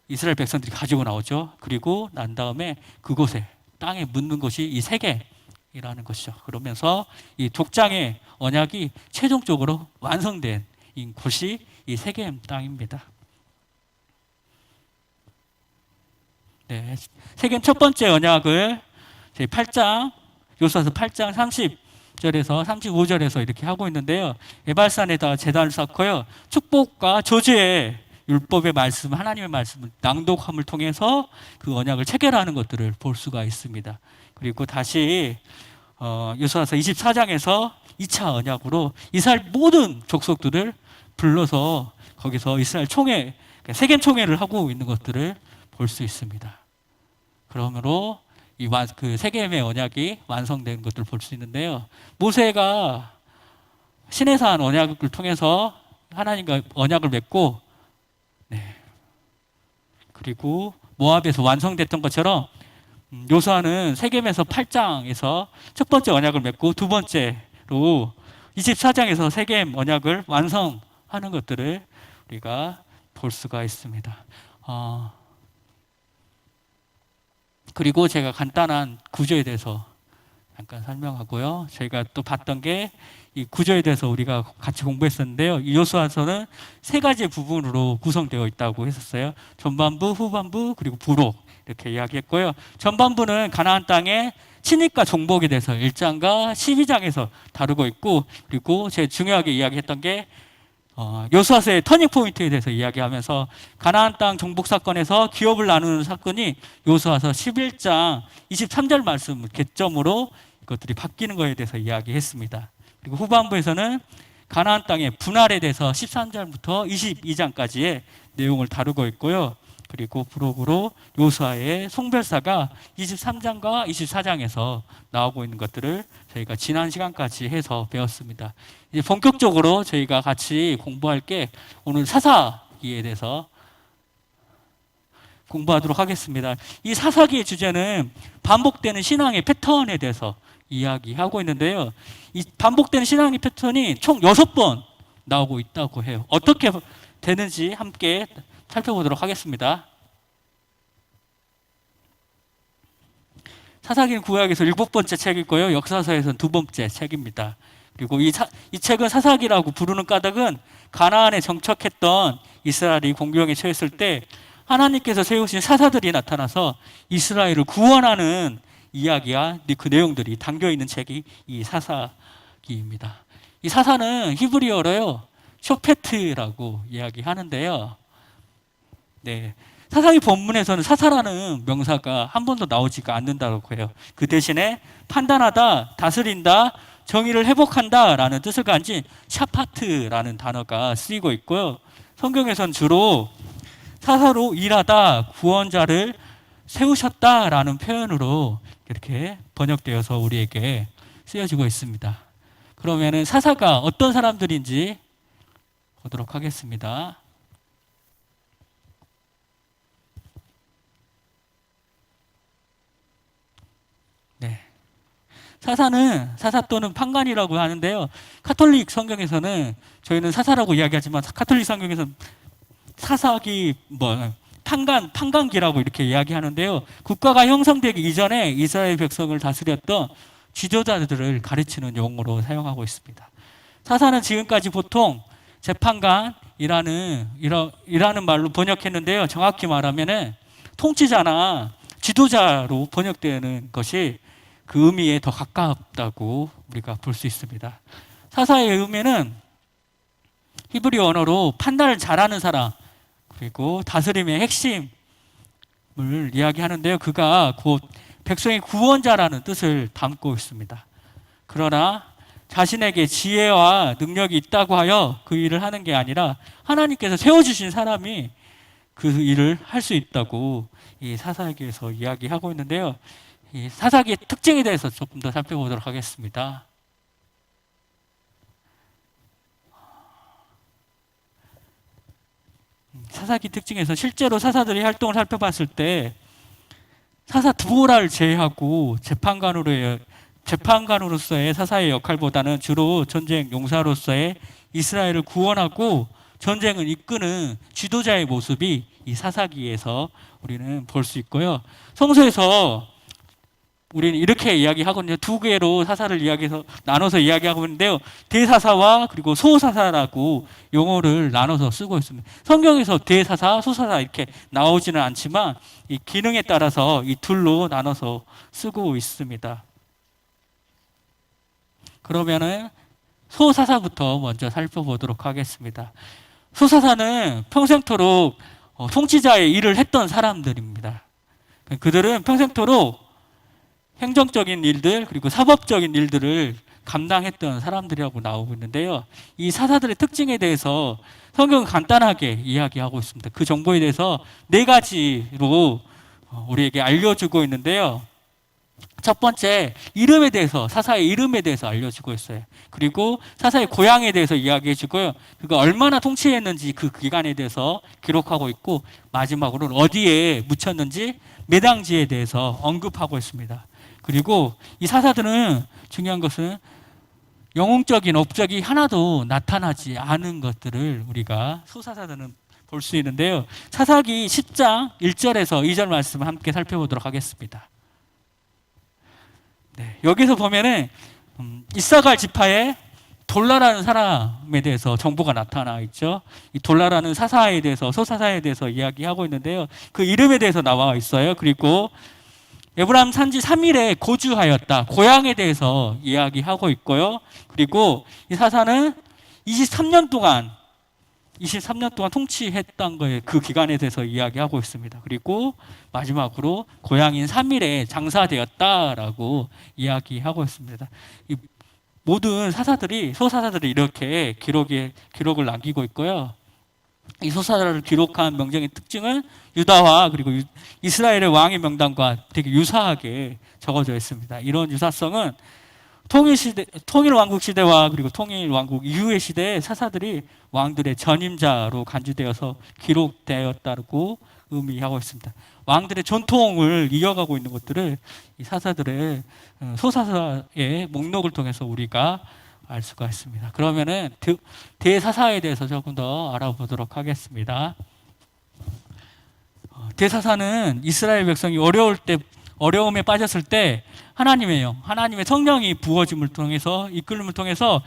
이스라엘 백성들이 가지고 나오죠. 그리고 난 다음에 그곳에 땅에 묻는 것이 이 세겜이라는 것이죠. 그러면서 이 족장의 언약이 최종적으로 완성된 곳이 이 세겜 땅입니다. 네, 세겜 첫 번째 언약을 제 8장, 요수아서 8장 30절에서 35절에서 이렇게 하고 있는데요. 에발산에다 제단을 쌓고요, 축복과 저주의 율법의 말씀, 하나님의 말씀을 낭독함을 통해서 그 언약을 체결하는 것들을 볼 수가 있습니다. 그리고 다시 요수아서 24장에서 2차 언약으로 이스라엘 모든 족속들을 불러서 거기서 이스라엘 총회, 세겜 총회를 하고 있는 것들을 볼 수 있습니다. 그러므로 그 세겜의 언약이 완성된 것들을 볼 수 있는데요. 모세가 시내산 언약을 통해서 하나님과 언약을 맺고, 그리고 모압에서 완성됐던 것처럼 요수아는 세겜에서 8장에서 첫 번째 언약을 맺고 두 번째로 24장에서 세겜 언약을 완성하는 것들을 우리가 볼 수가 있습니다. 그리고 제가 간단한 구조에 대해서 잠깐 설명하고요. 저희가 또 봤던 게 이 구조에 대해서 우리가 같이 공부했었는데요. 이 요수아서는 세 가지 부분으로 구성되어 있다고 했었어요. 전반부, 후반부, 그리고 부록 이렇게 이야기했고요. 전반부는 가나안 땅의 침입과 정복에 대해서 1장과 12장에서 다루고 있고, 그리고 제일 중요하게 이야기했던 게 요수아서의 터닝 포인트에 대해서 이야기하면서 가나안 땅 정복 사건에서 기업을 나누는 사건이 요수아서 11장 23절 말씀 개점으로 이것들이 바뀌는 것에 대해서 이야기했습니다. 그리고 후반부에서는 가나안 땅의 분할에 대해서 13절부터 22장까지의 내용을 다루고 있고요. 그리고 부록으로 요수아의 송별사가 23장과 24장에서 나오고 있는 것들을 저희가 지난 시간까지 해서 배웠습니다. 이제 본격적으로 저희가 같이 공부할 게 오늘 사사기에 대해서 공부하도록 하겠습니다. 이 사사기의 주제는 반복되는 신앙의 패턴에 대해서 이야기하고 있는데요. 이 반복되는 신앙의 패턴이 총 6번 나오고 있다고 해요. 어떻게 되는지 함께 살펴보도록 하겠습니다. 사사기는 구약에서 7번째 책이고요. 역사서에서는 2번째 책입니다. 그리고 이 책은 사사기라고 부르는 까닭은 가나안에 정착했던 이스라엘이 공경에 처했을 때 하나님께서 세우신 사사들이 나타나서 이스라엘을 구원하는 이야기와 그 내용들이 담겨 있는 책이 이 사사기입니다. 이 사사는 히브리어로요 쇼페트라고 이야기하는데요. 네, 사사기 본문에서는 사사라는 명사가 한 번도 나오지가 않는다고 해요. 그 대신에 판단하다, 다스린다, 정의를 회복한다라는 뜻을 가진 샤파트라는 단어가 쓰이고 있고요. 성경에서는 주로 사사로 일하다, 구원자를 세우셨다라는 표현으로 이렇게 번역되어서 우리에게 쓰여지고 있습니다. 그러면은 사사가 어떤 사람들인지 보도록 하겠습니다. 네. 사사는 사사 또는 판관이라고 하는데요. 카톨릭 성경에서는 저희는 사사라고 이야기하지만 카톨릭 성경에서는 사사기 판관기라고 이렇게 이야기하는데요. 국가가 형성되기 이전에 이스라엘 백성을 다스렸던 지도자들을 가르치는 용어로 사용하고 있습니다. 사사는 지금까지 보통 재판관이라는 말로 번역했는데요. 정확히 말하면은 통치자나 지도자로 번역되는 것이 그 의미에 더 가깝다고 우리가 볼 수 있습니다. 사사의 의미는 히브리 언어로 판단을 잘하는 사람, 그리고 다스림의 핵심을 이야기하는데요. 그가 곧 백성의 구원자라는 뜻을 담고 있습니다. 그러나 자신에게 지혜와 능력이 있다고 하여 그 일을 하는 게 아니라 하나님께서 세워주신 사람이 그 일을 할 수 있다고 이 사사기에서 이야기하고 있는데요. 이 사사기의 특징에 대해서 조금 더 살펴보도록 하겠습니다. 사사기 특징에서 실제로 사사들이 활동을 살펴봤을 때 사사 드보라를 제외하고 재판관으로서의 사사의 역할보다는 주로 전쟁 용사로서의 이스라엘을 구원하고 전쟁을 이끄는 지도자의 모습이 이 사사기에서 우리는 볼 수 있고요. 성서에서 우리는 이렇게 이야기하거든요. 두 개로 사사를 나눠서 이야기하고 있는데요. 대사사와 그리고 소사사라고 용어를 나눠서 쓰고 있습니다. 성경에서 대사사, 소사사 이렇게 나오지는 않지만 이 기능에 따라서 이 둘로 나눠서 쓰고 있습니다. 그러면은 소사사부터 먼저 살펴보도록 하겠습니다. 소사사는 평생토록 통치자의 일을 했던 사람들입니다. 그들은 평생토록 행정적인 일들 그리고 사법적인 일들을 감당했던 사람들이라고 나오고 있는데요. 이 사사들의 특징에 대해서 성경은 간단하게 이야기하고 있습니다. 그 정보에 대해서 4가지로 우리에게 알려주고 있는데요. 첫 번째, 이름에 대해서, 사사의 이름에 대해서 알려주고 있어요. 그리고 사사의 고향에 대해서 이야기해주고요. 그가 얼마나 통치했는지 그 기간에 대해서 기록하고 있고, 마지막으로는 어디에 묻혔는지 매당지에 대해서 언급하고 있습니다. 그리고 이 사사들은 중요한 것은 영웅적인 업적이 하나도 나타나지 않은 것들을 우리가 소사사들은 볼 수 있는데요. 사사기 10장 1절에서 2절 말씀을 함께 살펴보도록 하겠습니다. 네, 여기서 보면은 이사갈 지파에 돌라라는 사람에 대해서 정보가 나타나 있죠. 이 돌라라는 사사에 대해서 소사사에 대해서 이야기하고 있는데요. 그 이름에 대해서 나와 있어요. 그리고 에브라임 산지 3일에 거주하였다. 고향에 대해서 이야기하고 있고요. 그리고 이 사사는 23년 동안 통치했던 거에 그 기간에 대해서 이야기하고 있습니다. 그리고 마지막으로 고향인 3일에 장사되었다라고 이야기하고 있습니다. 이 모든 소사사들이 이렇게 기록을 남기고 있고요. 이 소사사를 기록한 명령의 특징은 유다와 그리고 이스라엘의 왕의 명단과 되게 유사하게 적어져 있습니다. 이런 유사성은 통일왕국 시대와 그리고 통일왕국 이후의 시대에 사사들이 왕들의 전임자로 간주되어서 기록되었다고 의미하고 있습니다. 왕들의 전통을 이어가고 있는 것들을 이 사사들의 소사사의 목록을 통해서 우리가 알 수가 있습니다. 그러면은 대사사에 대해서 조금 더 알아보도록 하겠습니다. 대사사는 이스라엘 백성이 어려움에 빠졌을 때 하나님의 영, 하나님의 성령이 부어짐을 통해서 이끌림을 통해서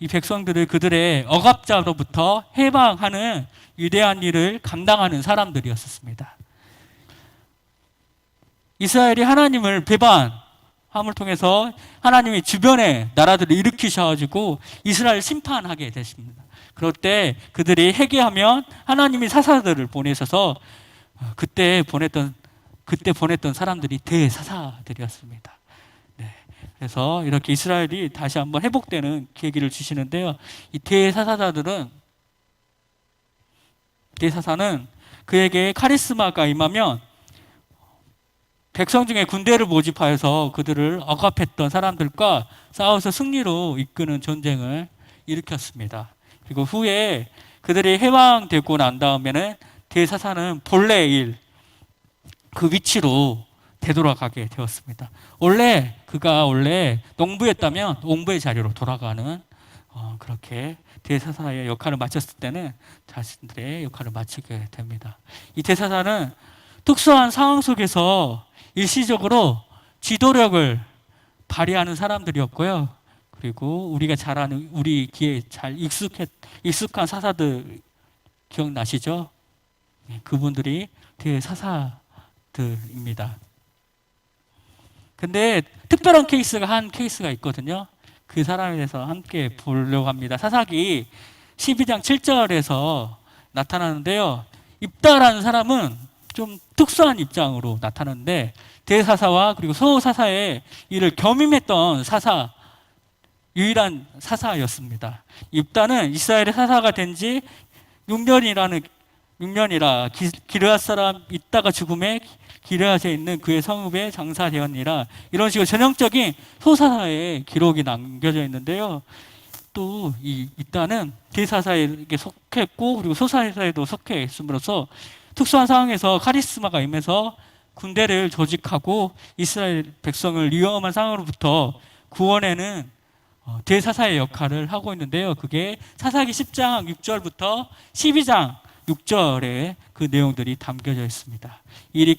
이 백성들을 그들의 억압자로부터 해방하는 위대한 일을 감당하는 사람들이었습니다. 이스라엘이 하나님을 배반함을 통해서 하나님이 주변의 나라들을 일으키셔가지고 이스라엘 심판하게 되십니다. 그럴 때 그들이 회개하면 하나님이 사사들을 보내셔서 그때 보냈던 사람들이 대사사들이었습니다. 네. 그래서 이렇게 이스라엘이 다시 한번 회복되는 계기를 주시는데요. 이 대사사는 그에게 카리스마가 임하면 백성 중에 군대를 모집하여서 그들을 억압했던 사람들과 싸워서 승리로 이끄는 전쟁을 일으켰습니다. 그리고 후에 그들이 해방되고 난 다음에는 대사사는 본래의 일, 그 위치로 되돌아가게 되었습니다. 그가 농부였다면 농부의 자리로 돌아가는 그렇게 대사사의 역할을 마쳤을 때는 자신들의 역할을 마치게 됩니다. 이 대사사는 특수한 상황 속에서 일시적으로 지도력을 발휘하는 사람들이었고요. 그리고 우리가 잘 아는 우리 귀에 잘 익숙한 사사들 기억나시죠? 그분들이 대사사들입니다. 근데 특별한 케이스가 있거든요. 그 사람에 대해서 함께 보려고 합니다. 사사기 12장 7절에서 나타나는데요. 입다라는 사람은 좀 특수한 입장으로 나타나는데 대사사와 그리고 소사사의 일을 겸임했던 유일한 사사였습니다. 입다는 이스라엘의 사사가 된 지 6년이라 기르앗 사람 입다가 죽음에 기르앗에 있는 그의 성읍에 장사되었니라. 이런 식으로 전형적인 소사사의 기록이 남겨져 있는데요. 또 이 입다는 대사사에게 속했고 그리고 소사사에도 속해 있음으로써 특수한 상황에서 카리스마가 임해서 군대를 조직하고 이스라엘 백성을 위험한 상황으로부터 구원해는 대사사의 역할을 하고 있는데요. 그게 사사기 10장 6절부터 12장 6절에 그 내용들이 담겨져 있습니다. 이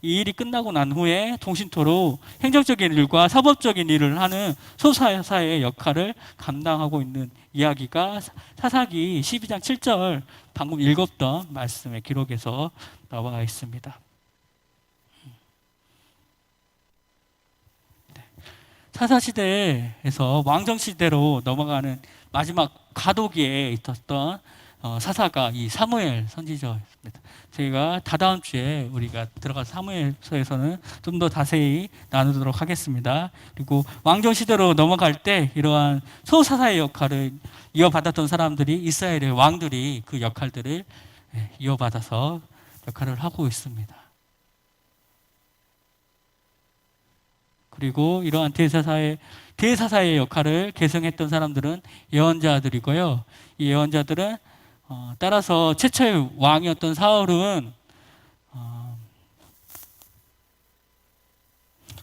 일이 끝나고 난 후에 동신토로 행정적인 일과 사법적인 일을 하는 소사사의 역할을 감당하고 있는 이야기가 사사기 12장 7절 방금 읽었던 말씀의 기록에서 나와 있습니다. 사사시대에서 왕정시대로 넘어가는 마지막 과도기에 있었던 사사가 이 사무엘 선지자였습니다. 저희가 다다음 주에 우리가 들어가서 사무엘서에서는 좀 더 자세히 나누도록 하겠습니다. 그리고 왕정시대로 넘어갈 때 이러한 소사사의 역할을 이어받았던 사람들이 이스라엘의 왕들이 그 역할들을 이어받아서 역할을 하고 있습니다. 그리고 이러한 대사사의 역할을 계승했던 사람들은 예언자들이고요. 이 예언자들은 따라서 최초의 왕이었던 사울은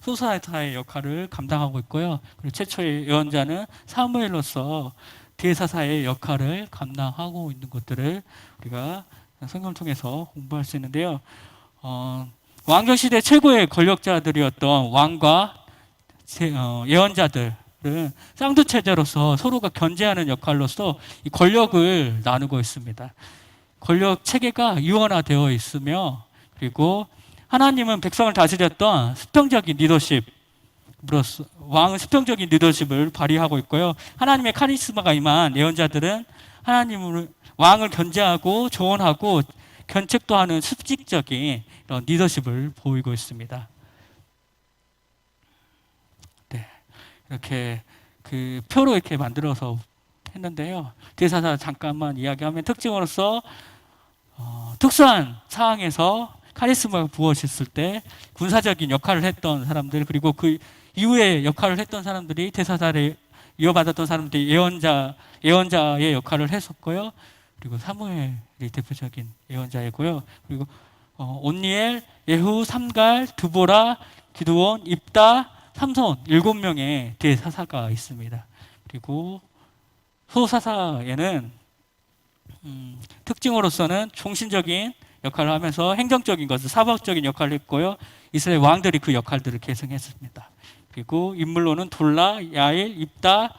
소사사의 역할을 감당하고 있고요. 그리고 최초의 예언자는 사무엘로서 대사사의 역할을 감당하고 있는 것들을 우리가 성경을 통해서 공부할 수 있는데요. 왕정시대 최고의 권력자들이었던 왕과 예언자들은 쌍두체제로서 서로가 견제하는 역할로서 이 권력을 나누고 있습니다. 권력 체계가 유연화되어 있으며 그리고 하나님은 백성을 다스렸던 수평적인 리더십으로서 왕은 수평적인 리더십을 발휘하고 있고요. 하나님의 카리스마가 임한 예언자들은 왕을 견제하고 조언하고 견책도 하는 수직적인 이런 리더십을 보이고 있습니다. 네, 이렇게 그 표로 이렇게 만들어서 했는데요. 대사사 잠깐만 이야기하면 특징으로서 특수한 상황에서 카리스마가 부어졌을 때 군사적인 역할을 했던 사람들 그리고 그 이후에 역할을 했던 사람들이 대사사를 이어받았던 사람들이 예언자의 역할을 했었고요. 그리고 사무엘이 대표적인 예언자이고요. 그리고 온니엘, 예후, 삼갈, 드보라, 기드온, 입다, 삼손 7명의 대사사가 있습니다. 그리고 소사사에는 특징으로서는 종신적인 역할을 하면서 행정적인 것을 사법적인 역할을 했고요. 이스라엘 왕들이 그 역할들을 계승했습니다. 그리고 인물로는 돌라, 야일, 입다,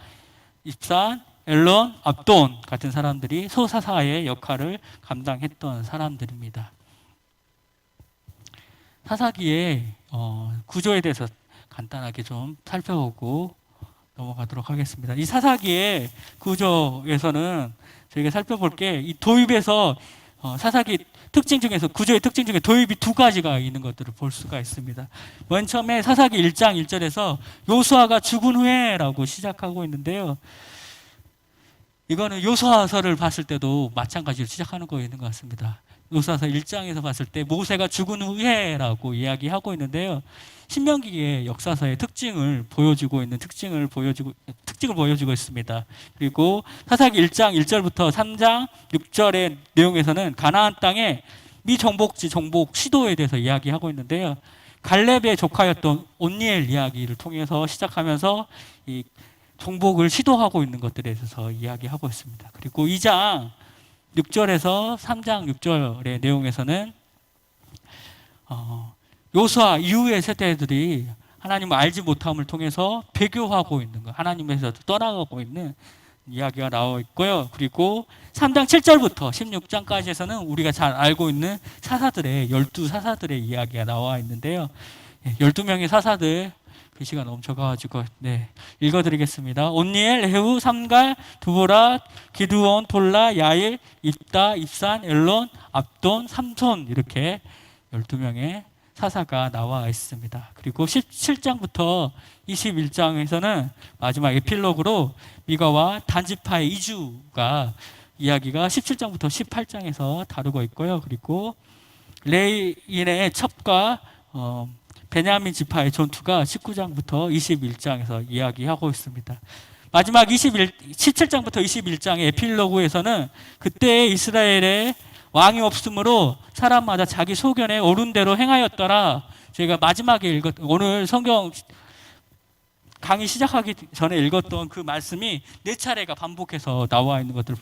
입산, 엘론, 압돈 같은 사람들이 소사사의 역할을 감당했던 사람들입니다. 사사기의 구조에 대해서 간단하게 좀 살펴보고 넘어가도록 하겠습니다. 이 사사기의 구조에서는 저희가 살펴볼 게 이 도입에서 사사기 특징 중에서 구조의 특징 중에 도입이 두 가지가 있는 것들을 볼 수가 있습니다. 맨 처음에 사사기 1장 1절에서 요수아가 죽은 후에라고 시작하고 있는데요. 이거는 요수아서를 봤을 때도 마찬가지로 시작하는 거 있는 것 같습니다. 요수아서 1장에서 봤을 때 모세가 죽은 후에라고 이야기하고 있는데요. 신명기의 역사서의 특징을 보여주고 있습니다. 그리고 사사기 1장 1절부터 3장 6절의 내용에서는 가나안 땅의 미정복지 정복 시도에 대해서 이야기하고 있는데요. 갈렙의 조카였던 온니엘 이야기를 통해서 시작하면서 이 정복을 시도하고 있는 것들에 대해서 이야기하고 있습니다. 그리고 2장 6절에서 3장 6절의 내용에서는 요수아 이후의 세대들이 하나님을 알지 못함을 통해서 배교하고 있는 것, 하나님에서 떠나가고 있는 이야기가 나와 있고요. 그리고 3장 7절부터 16장까지에서는 우리가 잘 알고 있는 사사들의 12사사들의 이야기가 나와 있는데요. 12명의 사사들 그 시간 너무 적어가지고 읽어드리겠습니다. 온니엘, 레후, 삼갈, 두보라, 기드온, 돌라, 야일, 입다, 입산, 엘론, 압돈, 삼손 이렇게 12명의 사사가 나와 있습니다. 그리고 17장부터 21장에서는 마지막 에필로그로 미가와 단지파의 이주가 이야기가 17장부터 18장에서 다루고 있고요. 그리고 레인의 첩과 베냐민 지파의 전투가 19장부터 21장에서 이야기하고 있습니다. 마지막 17장부터 21장의 에필로그에서는 그때 이스라엘의 왕이 없으므로 사람마다 자기 소견에 옳은 대로 행하였더라. 저희가 마지막에 오늘 성경 강의 시작하기 전에 읽었던 그 말씀이 4차례가 반복해서 나와 있는 것들을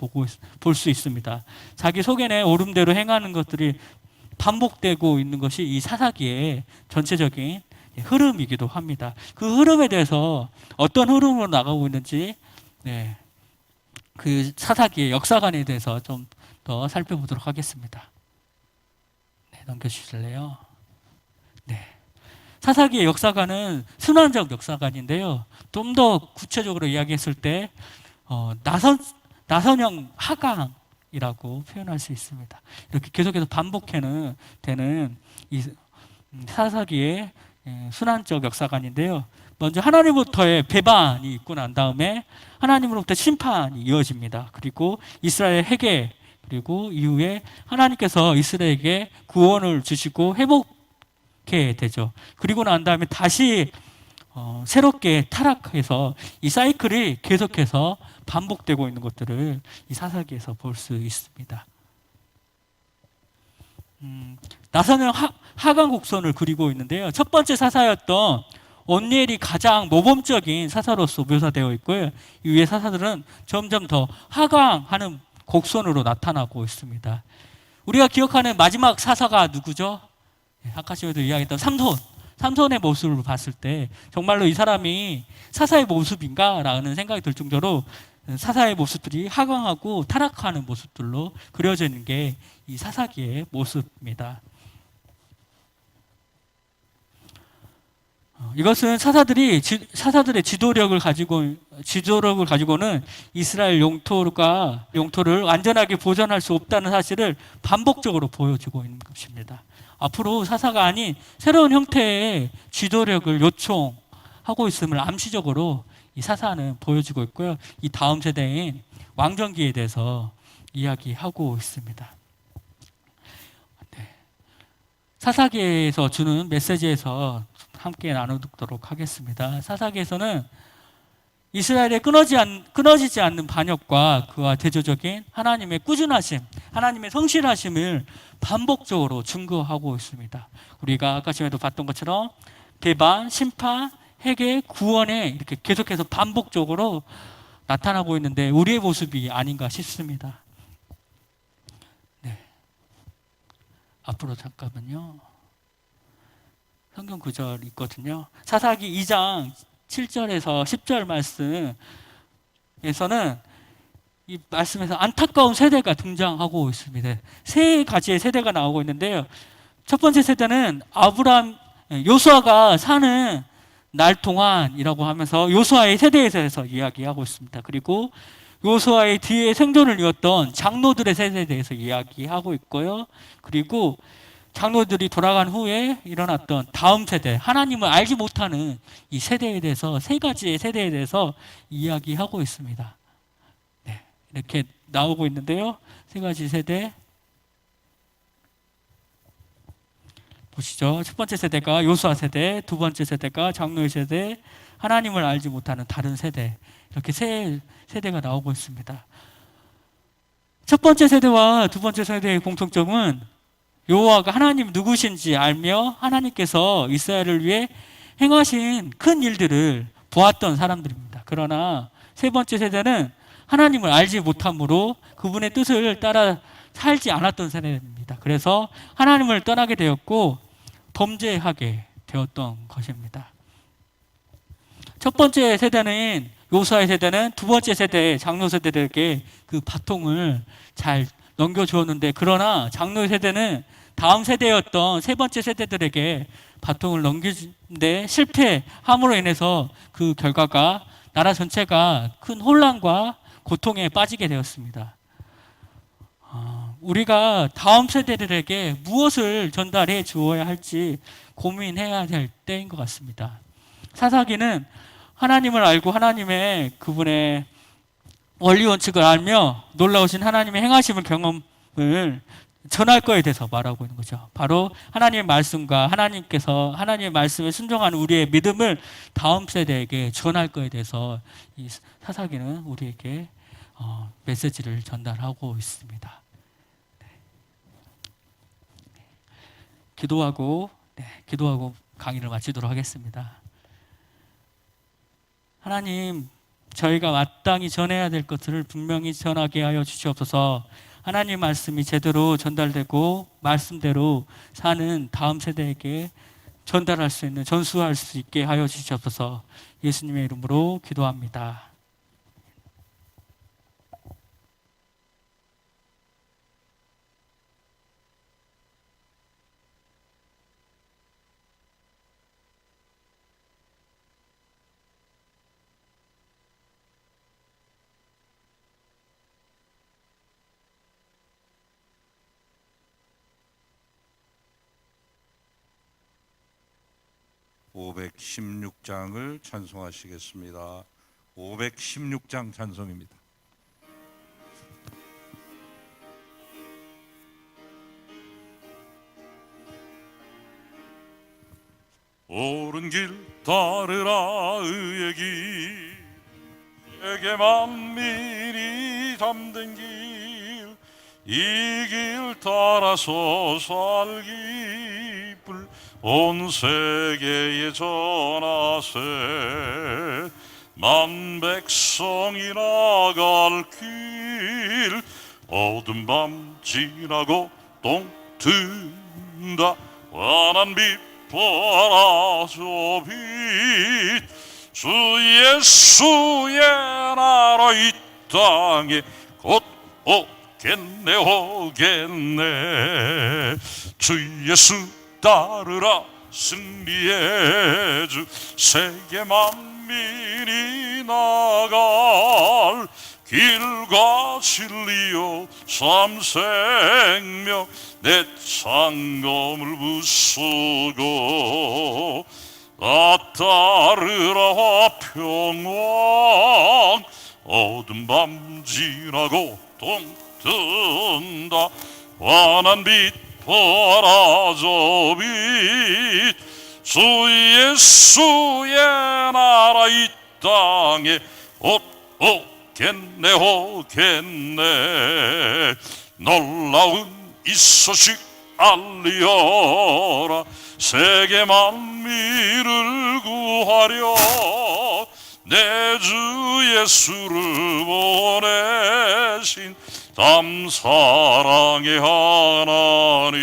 볼 수 있습니다. 자기 소견에 옳은 대로 행하는 것들이 반복되고 있는 것이 이 사사기의 전체적인 흐름이기도 합니다. 그 흐름에 대해서 어떤 흐름으로 나가고 있는지 그 사사기의 역사관에 대해서 좀 더 살펴보도록 하겠습니다. 넘겨주실래요? 사사기의 역사관은 순환적 역사관인데요. 좀 더 구체적으로 이야기했을 때 나선형 하강이라고 표현할 수 있습니다. 이렇게 계속해서 반복되는 이 사사기의 순환적 역사관인데요. 먼저 하나님부터의 배반이 있고 난 다음에 하나님으로부터 심판이 이어집니다. 그리고 이스라엘 회개, 그리고 이후에 하나님께서 이스라엘에게 구원을 주시고 회복해 되죠. 그리고 난 다음에 다시 새롭게 타락해서 이 사이클이 계속해서 반복되고 있는 것들을 이 사사기에서 볼 수 있습니다. 나선형 하강 곡선을 그리고 있는데요. 첫 번째 사사였던 온니엘이 가장 모범적인 사사로서 묘사되어 있고요. 이후의 사사들은 점점 더 하강하는 곡선으로 나타나고 있습니다. 우리가 기억하는 마지막 사사가 누구죠? 아까 전에도 이야기했던 삼손의 모습을 봤을 때 정말로 이 사람이 사사의 모습인가? 라는 생각이 들 정도로 사사의 모습들이 하강하고 타락하는 모습들로 그려져 있는 게 이 사사기의 모습입니다. 이것은 사사들의 지도력을 가지고는 이스라엘 영토를 완전하게 보존할 수 없다는 사실을 반복적으로 보여주고 있는 것입니다. 앞으로 사사가 아닌 새로운 형태의 지도력을 요청하고 있음을 암시적으로 이 사사는 보여주고 있고요. 이 다음 세대인 왕정기에 대해서 이야기하고 있습니다. 사사기에서 주는 메시지에서 함께 나누도록 하겠습니다. 사사기에서는 이스라엘의 끊어지지 않는 반역과 그와 대조적인 하나님의 꾸준하심, 하나님의 성실하심을 반복적으로 증거하고 있습니다. 우리가 아까 전에도 봤던 것처럼 배반, 심판, 회개, 구원에 이렇게 계속해서 반복적으로 나타나고 있는데 우리의 모습이 아닌가 싶습니다. 앞으로 잠깐만요. 성경 구절 있거든요. 사사기 2장 7절에서 10절 말씀에서는 이 말씀에서 안타까운 세대가 등장하고 있습니다. 세 가지의 세대가 나오고 있는데요. 첫 번째 세대는 요수아가 사는 날 동안이라고 하면서 요수아의 세대에 대해서 이야기하고 있습니다. 그리고 요수아의 뒤에 생존을 이었던 장로들의 세대에 대해서 이야기하고 있고요. 그리고 장로들이 돌아간 후에 일어났던 다음 세대, 하나님을 알지 못하는 이 세대에 대해서 세 가지의 세대에 대해서 이야기하고 있습니다. 네, 이렇게 나오고 있는데요. 세 가지 세대 보시죠. 첫 번째 세대가 요수아 세대, 두 번째 세대가 장로의 세대, 하나님을 알지 못하는 다른 세대, 이렇게 세 세대가 나오고 있습니다. 첫 번째 세대와 두 번째 세대의 공통점은 여호와가 하나님 누구신지 알며 하나님께서 이스라엘을 위해 행하신 큰 일들을 보았던 사람들입니다. 그러나 세 번째 세대는 하나님을 알지 못함으로 그분의 뜻을 따라 살지 않았던 세대입니다. 그래서 하나님을 떠나게 되었고 범죄하게 되었던 것입니다. 첫 번째 세대는 요수아의 세대는 두 번째 세대 장로 세대들에게 그 바통을 잘 넘겨주었는데, 그러나 장로의 세대는 다음 세대였던 세 번째 세대들에게 바통을 넘기는데 실패함으로 인해서 그 결과가 나라 전체가 큰 혼란과 고통에 빠지게 되었습니다. 우리가 다음 세대들에게 무엇을 전달해 주어야 할지 고민해야 될 때인 것 같습니다. 사사기는 하나님을 알고 하나님의 그분의 원리 원칙을 알며 놀라우신 하나님의 행하심을 경험을 전할 거에 대해서 말하고 있는 거죠. 바로 하나님의 말씀과 하나님께서 하나님의 말씀에 순종하는 우리의 믿음을 다음 세대에게 전할 거에 대해서 이 사사기는 우리에게 메시지를 전달하고 있습니다. 기도하고 강의를 마치도록 하겠습니다. 하나님, 저희가 마땅히 전해야 될 것들을 분명히 전하게 하여 주시옵소서. 하나님 말씀이 제대로 전달되고 말씀대로 사는 다음 세대에게 전달할 수 있는, 전수할 수 있게 하여 주시옵소서. 예수님의 이름으로 기도합니다. 516장을 찬송하시겠습니다. 516장 찬송입니다. 옳은 길 따르라 의의 길, 세계 만민이 잠든 길, 이 길 따라서 살기 뿔 온 세계에 전하세. 만 백성이 나갈 길, 어두운 밤 지나고 똥 든다. 환한 빛 보라죠 빛, 주 예수의 나라 이 땅에 곧 오겠네 오겠네. 주 예수 따르라 승리의 주, 세계 만민이 나갈 길과 진리요 참 생명, 내 창검을 부수고 나 따르라 평강, 어두운 밤 지나고 동 든다. 환한 빛 보라죠 빛, 주 예수의 나라 이 땅에 오겠네 오겠네. 놀라운 이 소식 알리어라. 세계 만민을 구하려 내 주 예수를 보내신 참 사랑의 하나님,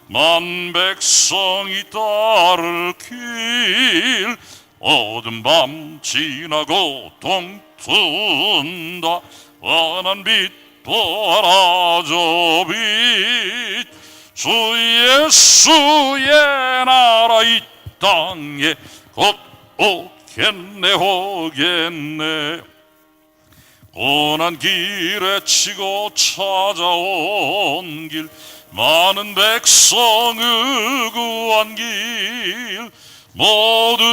만 백성이 따를 길, 어두운 밤 지나고 동튼다. 환한 빛 보아라 저 빛, 주 예수의 나라 이 땅에 곧 오겠네 오겠네. 고난 길에 치고 찾아온 길, 많은 백성을 구한 길, 모두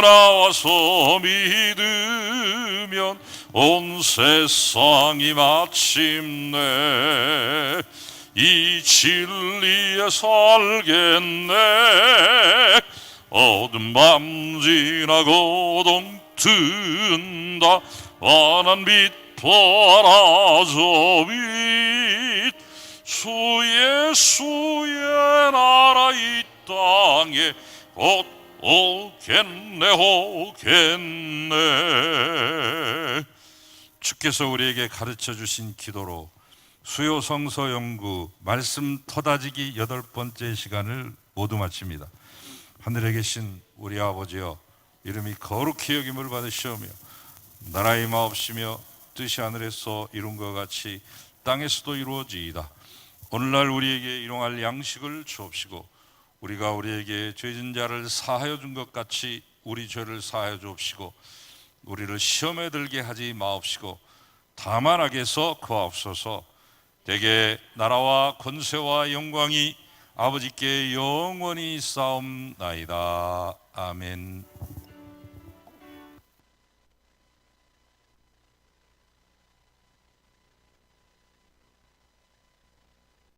나와서 믿으면 온 세상이 마침내 이 진리에 살겠네. 어두운 밤 지나고 동튼다. 환한 빛 보아라 저 빛, 주 예수의 나라 이 땅에 곧 오겠네 오겠네. 주께서 우리에게 가르쳐 주신 기도로 수요 성서 연구 말씀 터다지기 8번째 시간을 모두 마칩니다. 하늘에 계신 우리 아버지여, 이름이 거룩히 여김을 받으시오며 나라의 마옵시며 뜻이 하늘에서 이룬 것 같이 땅에서도 이루어지이다. 오늘날 우리에게 일용할 양식을 주옵시고, 우리가 우리에게 죄진 자를 사하여 준 것 같이 우리 죄를 사하여 주옵시고, 우리를 시험에 들게 하지 마옵시고 다만 악에서 구하옵소서. 대개 나라와 권세와 영광이 아버지께 영원히 싸움나이다. 아멘.